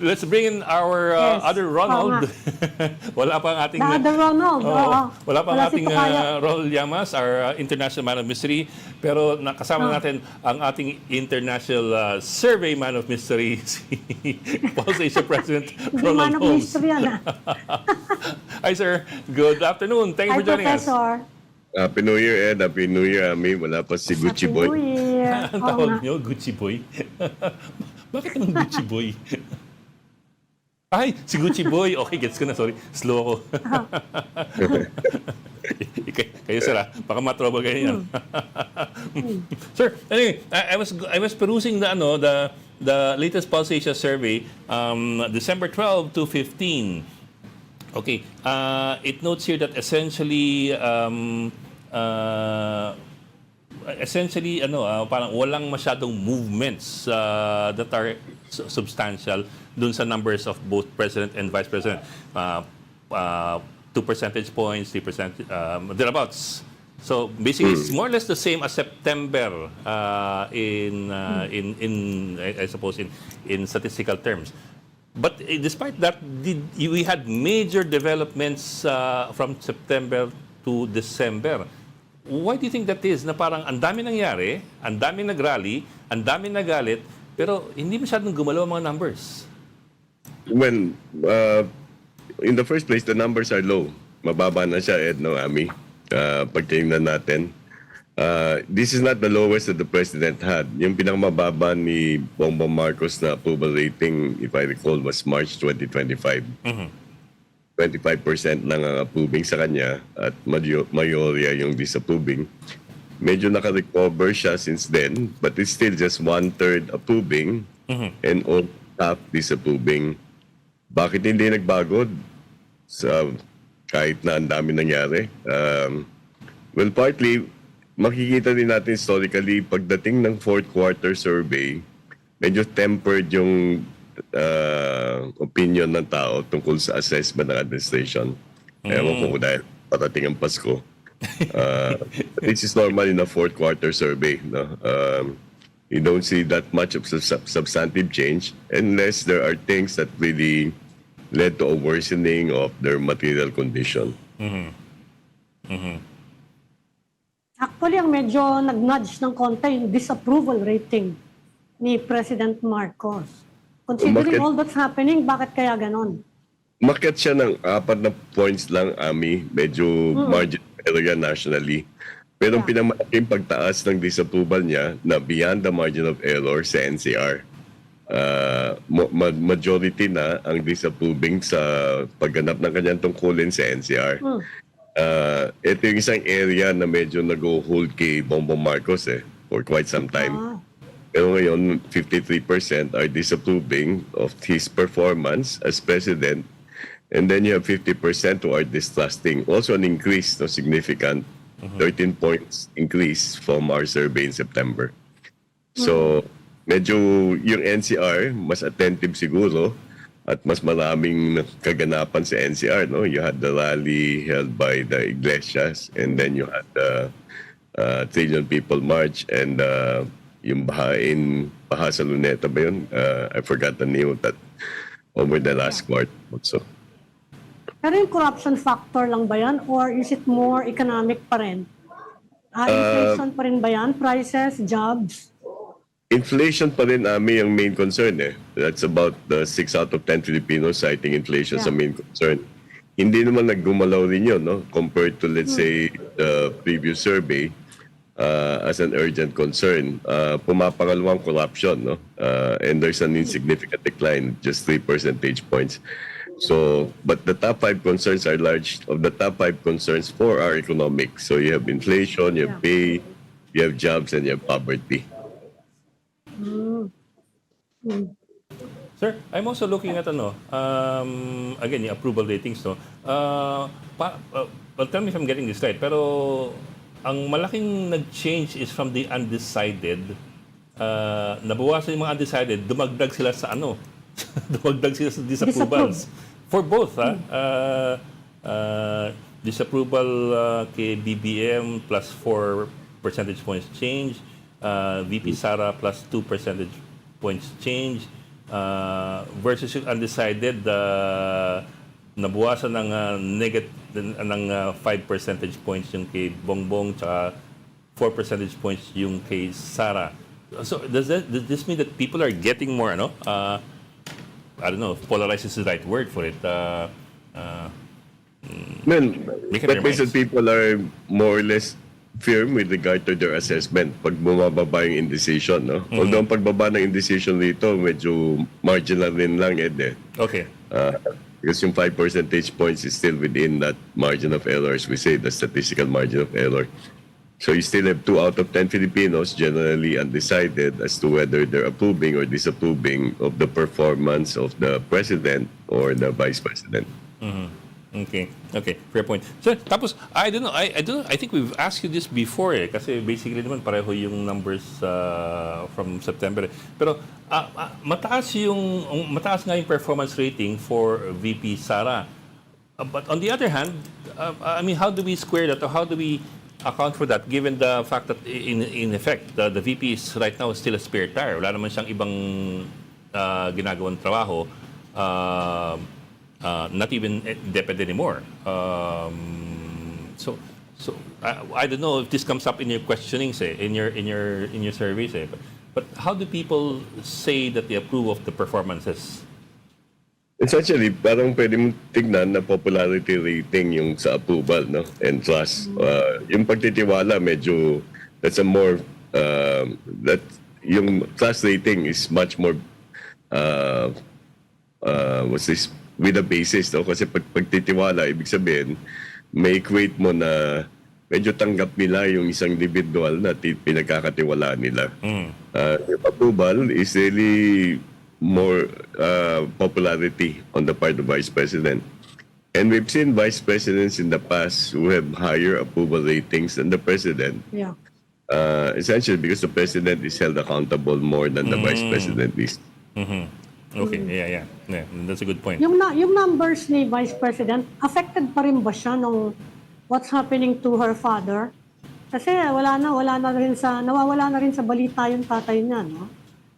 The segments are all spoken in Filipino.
let's bring in our Yes. other Ronald. Wala pa ang ating... The other Ronald. Oo. Wala pa ang Wala si ating Tokaya. Ronald Llamas, our international man of mystery. Pero nakasama natin ang ating international survey man of mystery, si Asia President Hindi Ronald man of Holmes. mystery yan, Hi, sir. Good afternoon. Thank you Hi, for joining us. Professor. Happy New Year, Ed. Happy New Year, Ami. Wala pa si Gucci Happy Boy. New Year. Ang Oo tawag nga. niyo, Gucci Boy. Bakit naman Gucci Boy? Ay, si Gucci Boy. Okay, gets ko na. Sorry. Slow ako. Kayo, sir, baka matrouble kayo yan. Sir, anyway, I was perusing the latest Pulse Asia survey, December 12 to 15. Okay, it notes here that essentially parang walang masyadong movements that are substantial dun sa numbers of both president and vice president. 2 percentage points, 3%, thereabouts. So basically, it's more or less the same as September I suppose in statistical terms. But despite that, we had major developments from September to December. Why do you think that is? Na parang ang dami nangyari, ang dami nagrally, ang dami nagalit, pero hindi masyadong gumalaw ang mga numbers. When, in the first place, the numbers are low. Mababa na siya, Ed, no, Ami? Pagtingnan natin. This is not the lowest that the president had. Yung pinakamababa ni Bongbong Marcos na approval rating, if I recall, was March 2025. 25% lang ang approving sa kanya at mayorya yung disapproving. Medyo naka-recover siya since then, but it's still just 1/3 approving and all half disapproving. Bakit hindi nagbago? Kahit na ang dami nangyari. Well, partly, makikita din natin historically, pagdating ng fourth quarter survey, medyo tempered yung opinion ng tao tungkol sa assessment ng administration. Ewan ko dahil parating ang Pasko. This is normal in a fourth quarter survey. No? You don't see that much of substantive change unless there are things that really led to a worsening of their material condition. Actually, ang medyo nag-nudge ng konti yung disapproval rating ni President Marcos. Considering all that's happening, bakit kaya ganon? Umakyat siya ng 4 na points lang, Ami. Medyo margin area nationally. Pero ang pinamalaking pagtaas ng disapproval niya na beyond the margin of error sa NCR. Majority na ang disapproving sa pagganap ng kanyang tungkulin sa NCR. Ito yung isang area na medyo nag-hold kay Bongbong Marcos for quite some time. Pero ngayon, 53% are disapproving of his performance as president. And then you have 50% who are distrusting. Also an increase, no, significant, 13 points increase from our survey in September. So, medyo yung NCR, mas attentive siguro at mas maraming kaganapan sa NCR. No? You had the rally held by the Iglesias and then you had the Trillion People March and yung baha sa Luneta ba yun? I forgot the name of that over the last quarter. So, Pero yung corruption factor lang ba yan? Or is it more economic pa rin? Inflation pa rin ba yan? Prices, jobs? inflation pa rin, Ami, ang main concern. That's about 6 out of 10 Filipinos citing inflation as a main concern. Hindi naman naggumalaw rin yun, no? Compared to, let's say, the previous survey as an urgent concern. Pumapangalawang corruption, no? And there's an insignificant decline, just 3 percentage points. So, but the top 5 concerns are large. Of the top 5 concerns, 4 are economic. So you have inflation, you have pay, you have jobs, and you have poverty. Sir, I'm also looking at again, yung approval ratings, no? Well, tell me if I'm getting this right, pero ang malaking nag-change is from the undecided. Nabawasan yung mga undecided, dumagdag sila sa dumagdag sila sa disapprovals. For both, disapproval kay BBM plus 4 percentage points change, VP Sara plus 2 percentage points change, versus yung undecided, nabuwasan ng ng 5 percentage points yung kay Bongbong, tsaka 4 percentage points yung kay Sara. So does this mean that people are getting more, I don't know if polarized is the right word for it. Make up But your basically minds. people are more or less firm with regard to their assessment pag bumababa yung indecision, no? Although ang pagbaba ng indecision dito, medyo marginal rin lang, Ed. Okay. Because yung 5 percentage points is still within that margin of error, as we say, the statistical margin of error. So you still have 2 out of 10 Filipinos generally undecided as to whether they're approving or disapproving of the performance of the president or the vice president. Okay. Fair point. So, tapos, I don't know, I think we've asked you this before kasi basically naman pareho yung numbers from September. Pero mataas nga yung performance rating for VP Sara. But on the other hand, I mean, how do we square that, or how do we account for that given the fact that in effect the VP is right now still a spare tire. Wala naman siyang ibang ginagawang trabaho. Not even independent anymore. So I don't know if this comes up in your questionings, in your surveys, but how do people say that they approve of the performances? It's actually, parang pwede mong tignan na popularity rating yung sa approval, no? And trust. Yung pagtitiwala, medyo, that's a more, that, yung trust rating is much more, what's this, with a basis, no? Kasi pagtitiwala, ibig sabihin, may equate mo na medyo tanggap nila yung isang individual na pinagkakatiwalaan nila. Yung approval is really more popularity on the part of Vice President. And we've seen Vice Presidents in the past who have higher approval ratings than the President. Yeah. Essentially because the President is held accountable more than the Vice President is. Okay, yeah. That's a good point. Yung numbers ni Vice President, affected pa rin ba siya nung what's happening to her father? Kasi nawawala na rin sa balita yung tatay niya, no?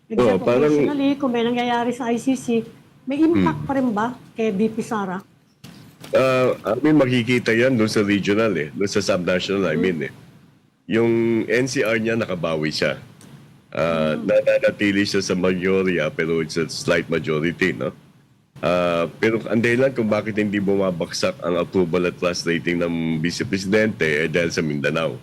Except occasionally, kung may nangyayari sa ICC, may impact pa rin ba kay VP Sara? I mean, makikita yan doon sa regional, doon sa subnational, I mean. Yung NCR niya, nakabawi siya. Nananatili siya sa majority, pero it's a slight majority, no? Pero ang dahilan kung bakit hindi bumabaksak ang approval at trust rating ng Vice Presidente dahil sa Mindanao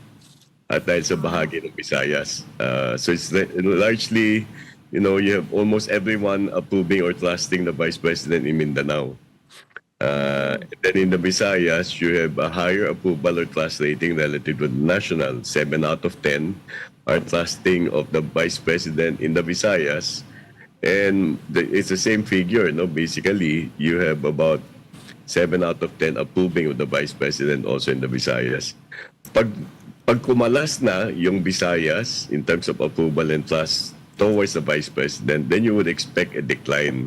at dahil sa bahagi ng Visayas. So it's largely, you have almost everyone approving or trusting the Vice President in Mindanao. Then in the Visayas, you have a higher approval or trust rating relative to the national. 7 out of 10 are trusting of the Vice President in the Visayas. And it's the same figure, no? Basically, you have about 7 out of 10 approving of the Vice President also in the Visayas. Pag kumalas na yung Visayas in terms of approval and trust towards the Vice President, then you would expect a decline.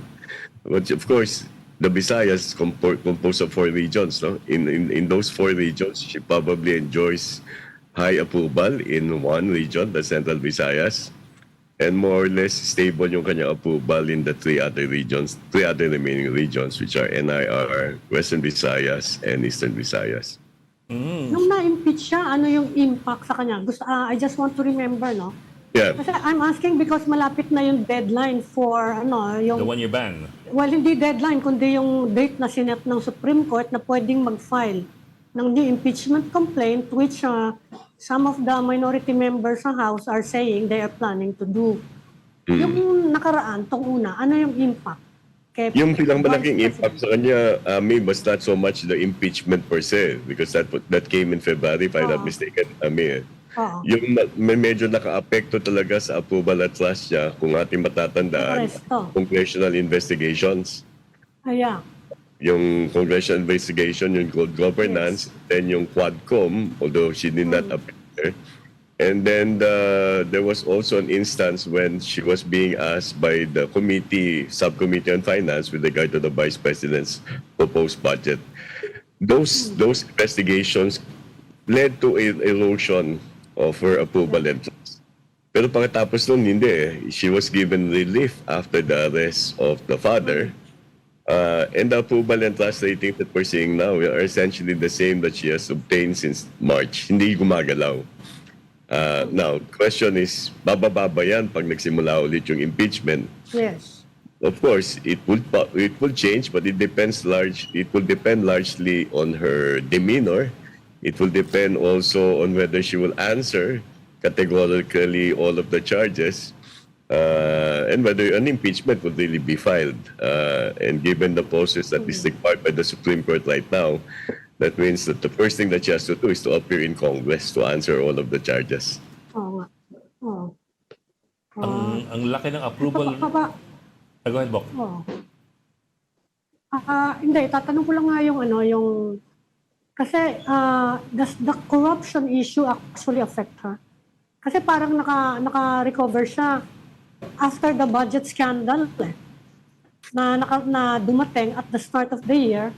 But of course, the Visayas is composed of 4 regions. No? In those 4 regions, she probably enjoys high approval in one region, the Central Visayas, and more or less stable yung kanyang approval in the 3 other remaining regions, which are NIR, Western Visayas, and Eastern Visayas. Nung na-impeach siya, ano yung impact sa kanya? I just want to remember, no? Yeah. Kasi I'm asking because malapit na yung deadline for, yung... The one-year ban. Well, hindi deadline, kundi yung date na sinet ng Supreme Court na pwedeng mag-file ng new impeachment complaint, which some of the minority members ng House are saying they are planning to do. Yung nakaraan, tong una, ano yung impact? Yung pinakamalaking impact sa kanya, was not so much the impeachment per se, because that came in February, if I'm not mistaken, Yung medyo naka-apekto talaga sa approval at trust niya, kung ating matatandaan, congressional investigations. Yeah. Yung congressional investigation, yung good governance, then yung Quadcom, although she did not appear. And then there was also an instance when she was being asked by the subcommittee on finance with regard to the Vice President's proposed budget. Those investigations led to an erosion of her approval and trust. Pero pagkatapos nun, hindi eh. She was given relief after the arrest of the father. And the approval and trust ratings that we're seeing now are essentially the same that she has obtained since March. Hindi gumagalaw. Now, question is, bababa ba yan pag nagsimula ulit yung impeachment? Yes. Of course, it will change, but it will depend largely on her demeanor. It will depend also on whether she will answer categorically all of the charges, and whether an impeachment would really be filed. And given the process that is required by the Supreme Court right now, that means that the first thing that she has to do is to appear in Congress to answer all of the charges. Oo nga. Oo. Ang laki ng approval. Go ahead, Bok. Oo. Hindi, tatanong ko lang nga yung kasi does the corruption issue actually affect her? Kasi parang naka-recover siya after the budget scandal na dumating at the start of the year.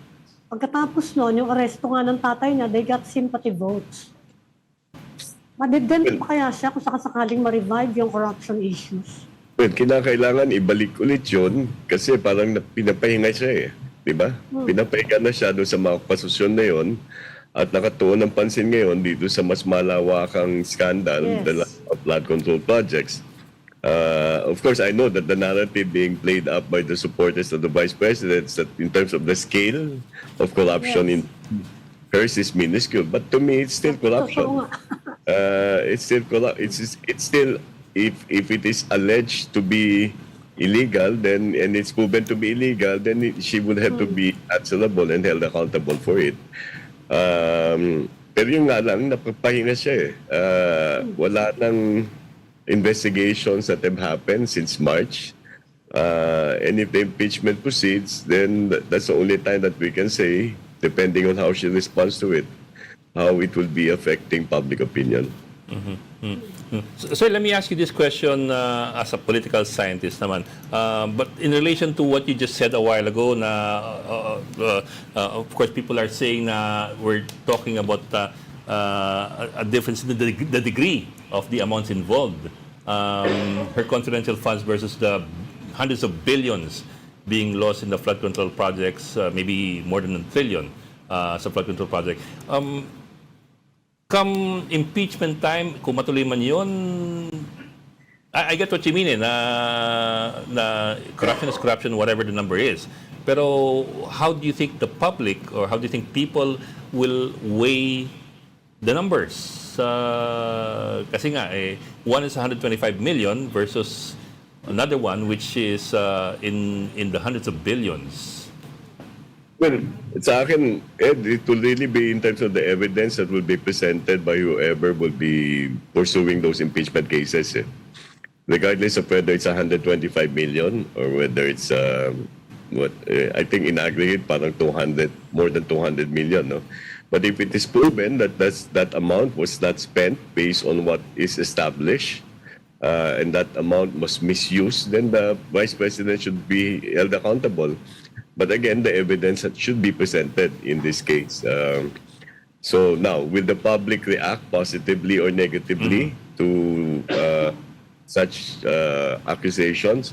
Pagkatapos noon, yung aresto nga ng tatay niya, they got sympathy votes. Madident pa kaya siya kung sakasakaling ma-revive yung corruption issues? Well, kinakailangan ibalik ulit yun kasi parang pinapahinga siya eh. Diba? Pinapahinga na siya doon sa mga posisyon na yun at nakatuon ng pansin ngayon dito sa mas malawakang scandal, the flood control projects. Of course, I know that the narrative being played up by the supporters of the Vice President that in terms of the scale of corruption in hers is minuscule. But to me, it's still corruption. It's still if it is alleged to be illegal, then and it's proven to be illegal, then she would have to be answerable and held accountable for it. Pero yung nga lang, napapahinga siya eh. Wala nang investigations that have happened since March. And if the impeachment proceeds, then that's the only time that we can say, depending on how she responds to it, how it will be affecting public opinion. So let me ask you this question as a political scientist naman. But in relation to what you just said a while ago, of course people are saying we're talking about a difference in the degree of the amounts involved. Her confidential funds versus the hundreds of billions being lost in the flood control projects, maybe more than $1 trillion sa flood control project. Come impeachment time, kung matuloy man yun, I get what you mean na corruption is corruption, whatever the number is. Pero how do you think the public or how do you think people will weigh the numbers? Kasi nga, one is 125 million versus another one which is in the hundreds of billions. Well, sa akin, Ed, it will really be in terms of the evidence that will be presented by whoever will be pursuing those impeachment cases. Regardless of whether it's 125 million or whether it's, I think in aggregate, parang more than 200 million. No? But if it is proven that that amount was not spent based on what is established, and that amount was misused, then the Vice President should be held accountable. But again, the evidence that should be presented in this case. So now, will the public react positively or negatively to such accusations?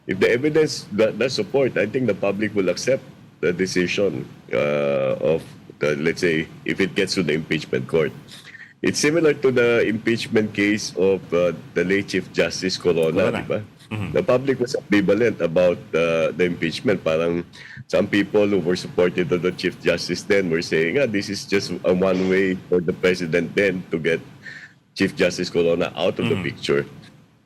If the evidence does support, I think the public will accept the decision of, let's say, if it gets to the impeachment court. It's similar to the impeachment case of the late Chief Justice Corona, di ba? The public was ambivalent about the impeachment. Parang some people who were supportive of the Chief Justice then were saying, this is just a one way for the President then to get Chief Justice Corona out of the picture.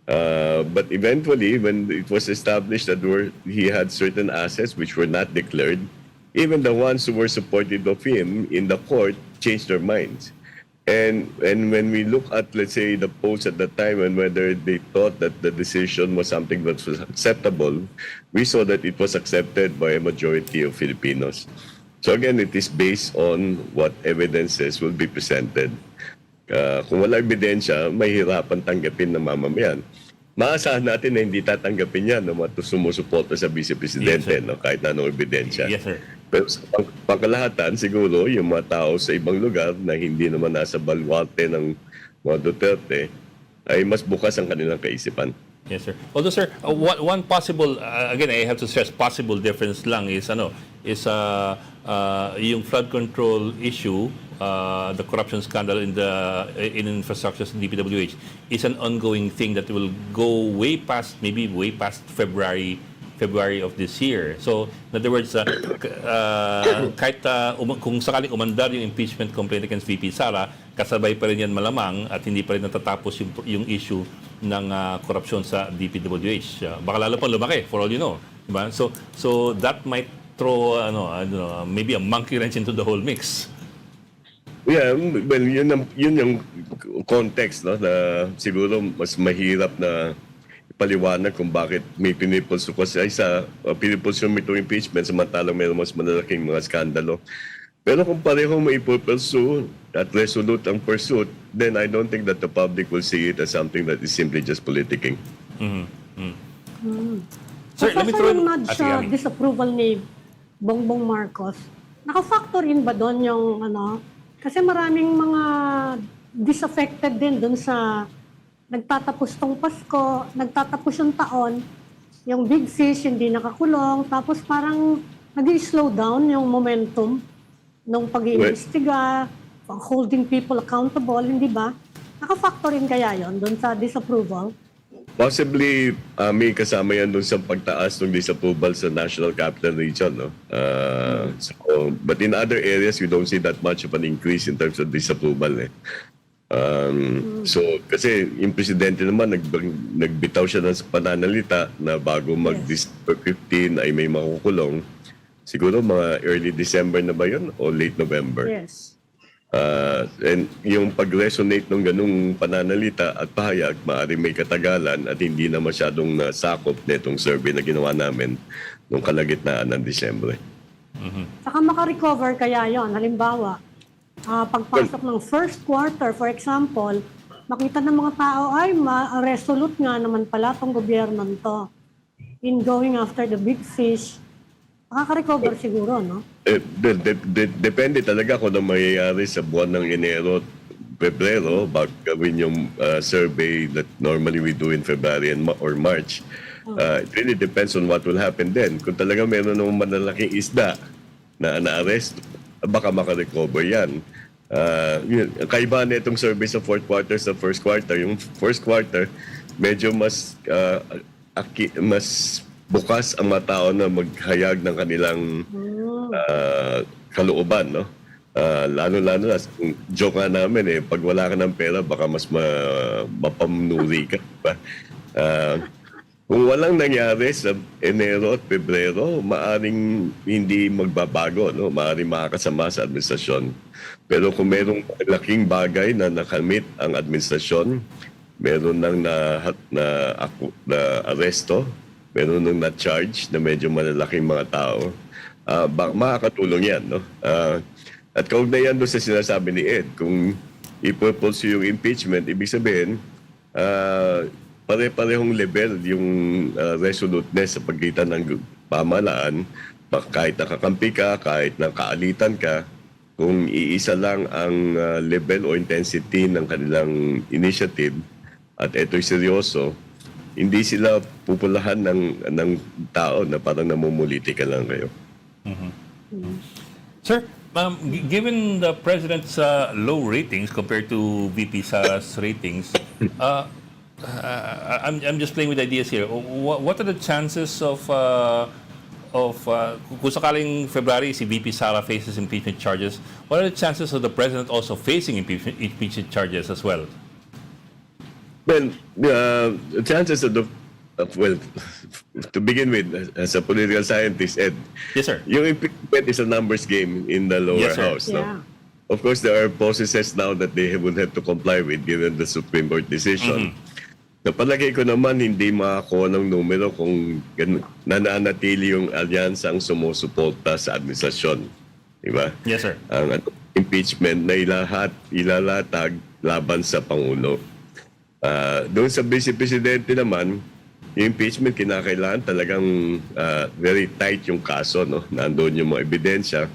But eventually, when it was established that he had certain assets which were not declared, even the ones who were supportive of him in the court changed their minds. And when we look at, let's say, the polls at the time and whether they thought that the decision was something that was acceptable, we saw that it was accepted by a majority of Filipinos. So again, it is based on what evidences will be presented. Kung wala ebidensya, mahirapan tanggapin ng mamamayan. Maasahan natin na hindi tatanggapin yan ng mga sumusuporta sa Vice Presidente, no, kahit na anong ebidensya. Yes, sir. Pero sa pangkalahatan, siguro, yung mga tao sa ibang lugar na hindi naman nasa balwarte ng mga Duterte, ay mas bukas ang kanilang kaisipan. Yes, sir. Although, sir, one possible, again, I have to stress, possible difference lang is, yung flood control issue, the corruption scandal in infrastructure in DPWH is an ongoing thing that will go maybe way past February of this year. So, in other words, kahit kung sakaling umandar yung impeachment complaint against VP Sara, kasabay pa rin yan malamang at hindi pa rin natatapos yung issue ng korupsyon sa DPWH. Baka lalo pa lumaki, for all you know. Diba? So that might throw I don't know, maybe a monkey wrench into the whole mix. Yeah, well, yun yung context, no, na siguro mas mahirap na paliwanag kung bakit may pinipulso kasi pinipulso mo itong impeachment samantalang mayroon mas malalaking mga skandalo. Pero kung pareho may pursue at resolute ang pursuit, then I don't think that the public will see it as something that is simply just politicking. Sir, let me throw in... Sa disapproval ni Bongbong Marcos, naka-factor in ba doon yung kasi maraming mga disaffected din doon sa nagtatapos tong Pasko, nagtatapos yung taon, yung big fish hindi nakakulong, tapos parang nag-slow down yung momentum nung pag-iimbestiga, holding people accountable, hindi ba? Naka-factor in kaya yon doon sa disapproval? Possibly, may kasama yan doon sa pagtaas ng disapproval sa National Capital Region. No? But in other areas, you don't see that much of an increase in terms of disapproval. So, kasi yung presidente naman, nagbitaw siya ng pananalita na bago mag-December 15 ay may makukulong. Siguro mga early December na ba yun o late November? Yes. And yung pag-resonate ng ganung pananalita at pahayag, maaari may katagalan at hindi na masyadong nasakop nitong survey na ginawa namin noong kalagitnaan ng Disyembre. Saka makarecover kaya yon. Halimbawa, pagpasok ng first quarter, for example, makita ng mga tao ay resolute nga naman pala itong gobyerno nito in going after the big fish. Makaka-recover siguro, no? Depende talaga kung ano mangyayari sa buwan ng Enero at Pebrero bago gawin yung survey that normally we do in February or March. It really depends on what will happen then. Kung talaga meron ng malalaking isda na na-arrest, baka makarecover yan. Ang kaibahan na itong survey sa fourth quarter sa first quarter. Yung first quarter, medyo mas bukas ang mga tao na maghayag ng kanilang kalooban, no? Lalo-lalo na, joke nga namin pag wala ka ng pera, baka mas mapamnuri ka. Diba? Kung walang nangyari sa Enero at Pebrero, maaring hindi magbabago, no? Maaring makakasama sa administrasyon. Pero kung merong laking bagay na nakamit ang administrasyon, meron nang na aresto, meron nang na-charge na medyo malalaking mga tao, makakatulong yan, no? At kaugnayan doon sa sinasabi ni Ed, kung ipurpose yung impeachment, ibig sabihin, pare-parehong level yung resoluteness sa pagitan ng pamahalaan, kahit nakakampi ka, kahit nakaalitan ka, kung iisa lang ang level o intensity ng kanilang initiative, at ito'y seryoso, hindi sila pupulahan ng tao na parang namumuliti ka lang kayo. Sir, given the President's low ratings compared to VP Sara's ratings, I'm just playing with ideas here. What are the chances of kung sakaling February si VP Sara faces impeachment charges, what are the chances of the President also facing impeachment charges as well? Well, the chances of to begin with, as a political scientist, Ed, yes, sir. Yung impeachment is a numbers game in the lower house. Yeah. No? Of course, there are processes now that they would have to comply with given the Supreme Court decision. Napalagay ko naman hindi makakuha ng numero kung nananatili yung alyansang sumusuporta sa administrasyon. Diba? Yes, sir. Ang impeachment na ilalatag laban sa Pangulo. Doon sa Vice Presidente naman, yung impeachment kinakailangan talagang very tight yung kaso, no? Nandoon yung mga ebidensya.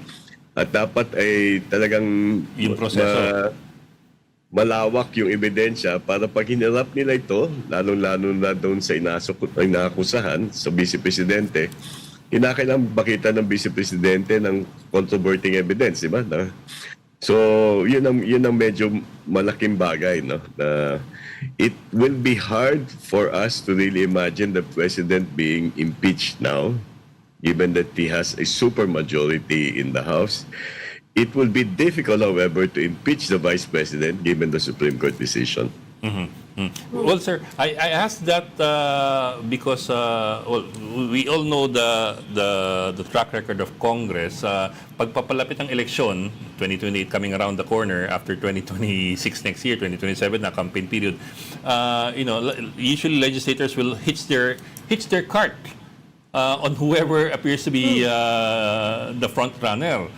At dapat ay talagang yung proseso. malawak yung ebidensya para pag hinarap nila ito, lalo-lalo na doon sa inaakusahan sa Vice Presidente, kinakailangan bakita ng Vice Presidente ng controverting evidence, di ba? So, yun ang medyo malaking bagay, no? It will be hard for us to really imagine the President being impeached now, given that he has a super majority in the House. It will be difficult, however, to impeach the Vice President given the Supreme Court decision. Well, sir, I asked that because well, we all know the track record of Congress. Pagpapalapit ng eleksyon, 2028 coming around the corner after 2026 next year, 2027 na campaign period, usually legislators will hitch their cart on whoever appears to be the front runner.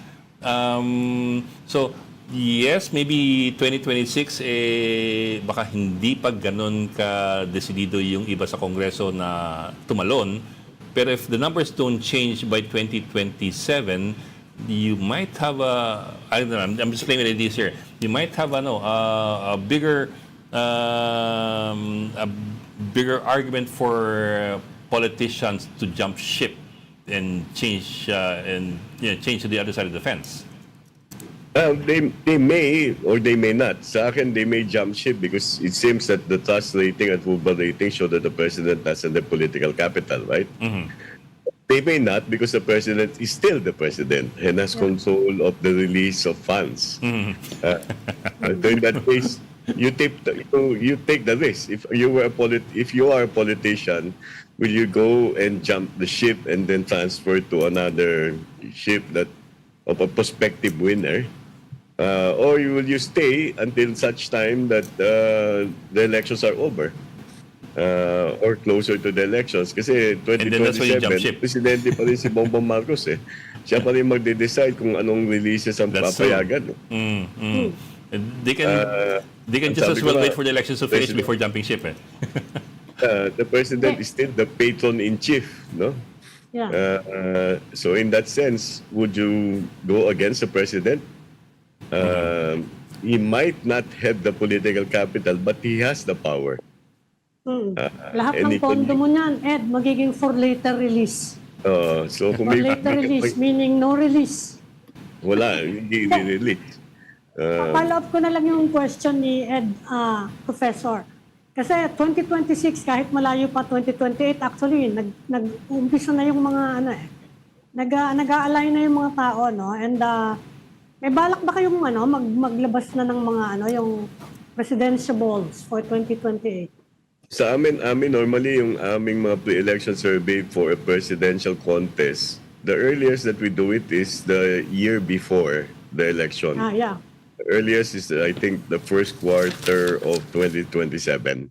So, yes, maybe 2026, baka hindi pa ganun ka-desidido yung iba sa Kongreso na tumalon. Pero if the numbers don't change by 2027, you might have I don't know, I'm just playing with ideas here. You might have a bigger argument for politicians to jump ship and change change to the other side of the fence. They may or they may not. Sa akin, they may jump ship because it seems that the trust rating and approval rating show that the president has the political capital, right? Mm-hmm. They may not because the president is still the president and has control of the release of funds. Mm-hmm. So in that case, you take the risk. If you are a politician, will you go and jump the ship and then transfer to another ship that of a prospective winner? Or will you stay until such time that the elections are over? Or closer to the elections? Kasi And then that's why you jump ship. 2027, presidente pa rin si Bongbong Marcos eh. Siya pa rin magde-decide kung anong releases ang That's papayagan. They can just as well wait for the elections to finish before jumping ship. The president is still the patron-in-chief, no? Yeah. So in that sense, would you go against the president? He might not have the political capital, but he has the power. Lahat ng pondo mo niyan, Ed, magiging for later release. So kung For later release, meaning no release. wala, hindi release. Follow up ko na lang yung question ni Ed, Professor. Kasi 2026, kahit malayo pa 2028, actually, nag-umpisa na yung mga, nag-a-align na yung mga tao, no? And may balak ba kayong, maglabas na ng mga, yung presidentiables for 2028? Sa amin normally yung aming mga pre-election survey for a presidential contest, the earliest that we do it is the year before the election. Yeah. The earliest is, I think, the first quarter of 2027.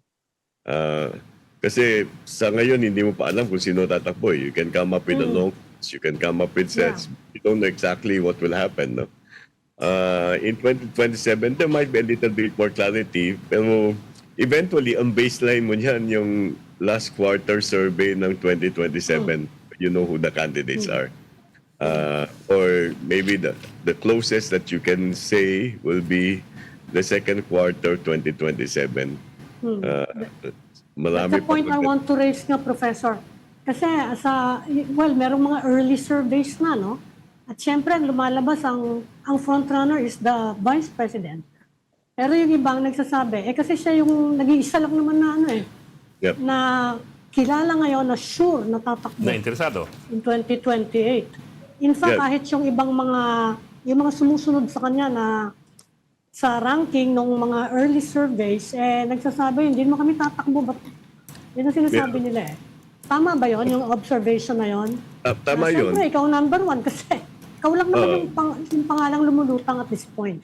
Kasi sa ngayon, hindi mo pa alam kung sino tatakbo. You can come up with a long list, you can come up with sets. You don't know exactly what will happen. No? In 2027, there might be a little bit more clarity. Pero eventually, ang baseline mo niyan, yung last quarter survey ng 2027. You know who the candidates are. Or maybe the closest that you can say will be the second quarter 2027. That's the point I want to raise nga, Professor. Kasi merong mga early surveys na, no? At syempre, lumalabas ang frontrunner is the Vice President. Pero yung ibang nagsasabi, kasi siya yung nag-iisa lang naman na Yep. na kilala ngayon na sure na tatakbo Na interesado. in 2028. In fact, kahit yung ibang yung mga sumusunod sa kanya na sa ranking ng mga early surveys, nagsasabi, hindi mo kami tatakbo. Ba't? Yun ang sinasabi nila Tama ba yon yung observation na yon? Tama yun. Siyempre, ikaw number one kasi ikaw lang naman yung pangalang lumulutang at this point.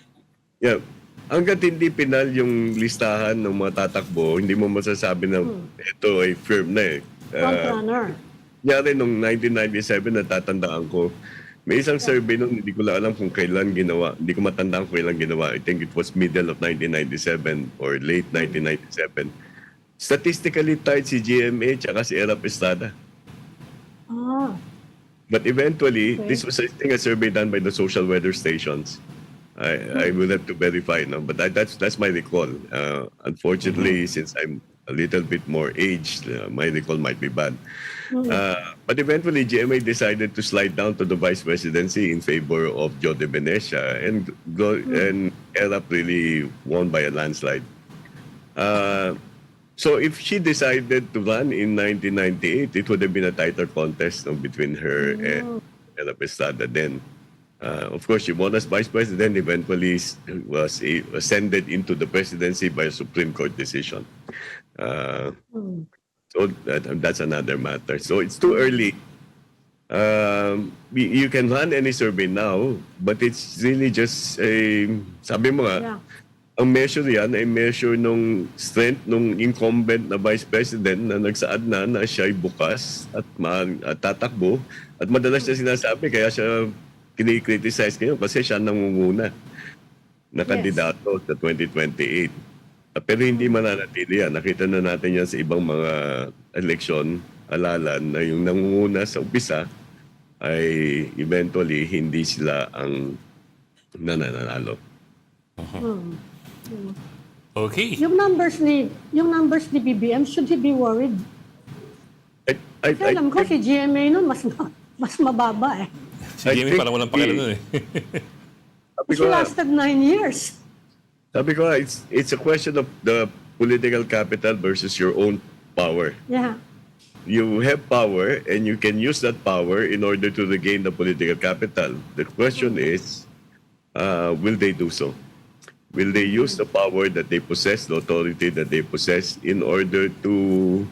Yeah. Hanggat hindi pinal yung listahan ng mga tatakbo, hindi mo masasabi na ito ay firm na Frontrunner. Yari nung 1997, natatandaan ko, may isang survey nung hindi ko lang alam kung kailan ginawa. Hindi ko matandaan kung kailan ginawa. I think it was middle of 1997 or late 1997. Statistically tied si GMA tsaka si Era Estrada. But eventually, this was, I think, a survey done by the social weather stations. I will have to verify, no? But that's my recall. Unfortunately, since I'm a little bit more aged, my recall might be bad. But eventually, GMA decided to slide down to the vice presidency in favor of Joe de Venecia, and ERAP really won by a landslide. So if she decided to run in 1998, it would have been a tighter contest, no, between her and ERAP Estrada then. Of course, she won as vice president, eventually was ascended into the presidency by a Supreme Court decision. So that's another matter. So it's too early. You can run any survey now, but it's really just sabi mo nga, ang measure yan ay measure nung strength nung incumbent na vice president na nagsaad na siya'y bukas at tatakbo. At madalas na sinasabi, kaya siya kini-criticize ngayon kasi siya nangunguna na kandidato sa 2028. Pero hindi mananatili yan. Nakita na natin yan sa ibang mga eleksyon, alalan, na yung nangunguna sa umpisa ay eventually hindi sila ang nananalo. Okay. Yung numbers ni BBM, should he be worried? Alam ko si GMA nun mas mababa eh. Si Jimmy parang walang pakialam nun eh. She lasted 9 years. Sabi ko, it's a question of the political capital versus your own power. Yeah. You have power and you can use that power in order to regain the political capital. The question is, will they do so? Will they use the power that they possess, the authority that they possess, in order to,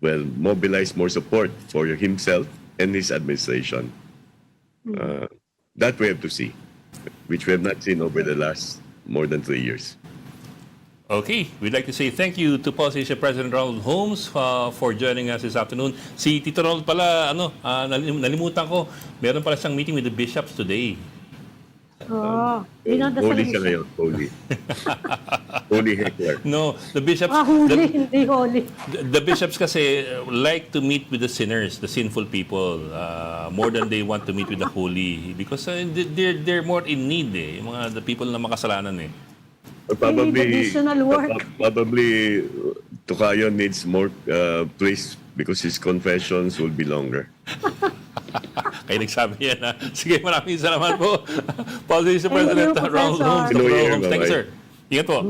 well, mobilize more support for himself and his administration? That we have to see, which we have not seen over the last more than 3 years. Okay, we'd like to say thank you to Asia President Ronald Holmes for joining us this afternoon. Si Tito Ronald pala, nalimutan ko, meron pala siyang meeting with the bishops today. Holy siya ngayon, holy. Holy heckler. No, the bishops... hindi holy. The bishops kasi like to meet with the sinners, the sinful people, more than they want to meet with the holy. Because they're more in need yung the people na makasalanan eh. Probably Tukayo needs more praise because his confessions will be longer. Kaya nagsabi yan ha. Sige, maraming salamat po. Asia President Ronald Holmes. Thank you, Thank you, sir. Ingat po.